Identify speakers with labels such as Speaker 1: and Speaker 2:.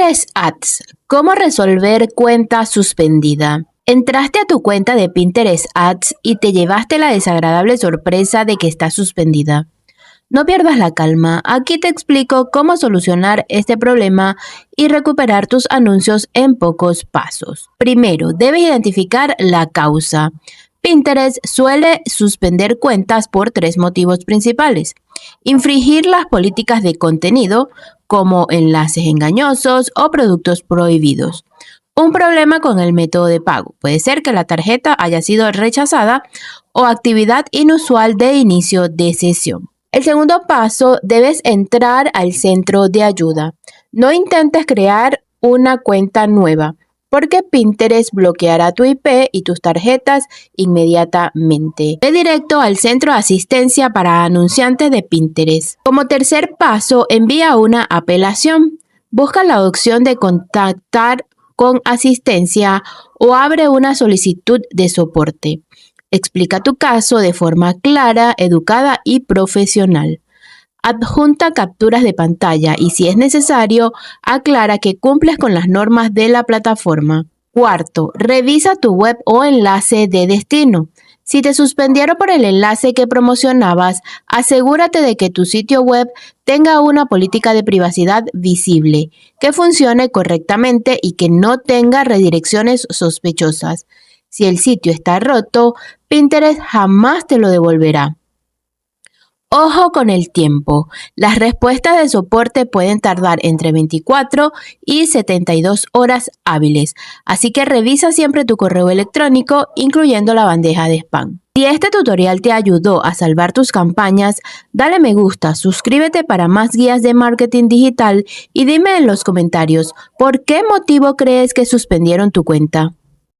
Speaker 1: Pinterest Ads. ¿Cómo resolver cuenta suspendida? Entraste a tu cuenta de Pinterest Ads y te llevaste la desagradable sorpresa de que está suspendida. No pierdas la calma, aquí te explico cómo solucionar este problema y recuperar tus anuncios en pocos pasos. Primero, debes identificar la causa. Pinterest suele suspender cuentas por tres motivos principales: infringir las políticas de contenido, como enlaces engañosos o productos prohibidos. Un problema con el método de pago. Puede ser que la tarjeta haya sido rechazada o actividad inusual de inicio de sesión. El segundo paso, debes entrar al centro de ayuda. No intentes crear una cuenta nueva, porque Pinterest bloqueará tu IP y tus tarjetas inmediatamente. Ve directo al centro de asistencia para anunciantes de Pinterest. Como tercer paso, envía una apelación. Busca la opción de contactar con asistencia o abre una solicitud de soporte. Explica tu caso de forma clara, educada y profesional. Adjunta capturas de pantalla y, si es necesario, aclara que cumples con las normas de la plataforma. Cuarto, revisa tu web o enlace de destino. Si te suspendieron por el enlace que promocionabas, asegúrate de que tu sitio web tenga una política de privacidad visible, que funcione correctamente y que no tenga redirecciones sospechosas. Si el sitio está roto, Pinterest jamás te lo devolverá. Ojo con el tiempo. Las respuestas de soporte pueden tardar entre 24 y 72 horas hábiles, así que revisa siempre tu correo electrónico, incluyendo la bandeja de spam. Si este tutorial te ayudó a salvar tus campañas, dale me gusta, suscríbete para más guías de marketing digital y dime en los comentarios por qué motivo crees que suspendieron tu cuenta.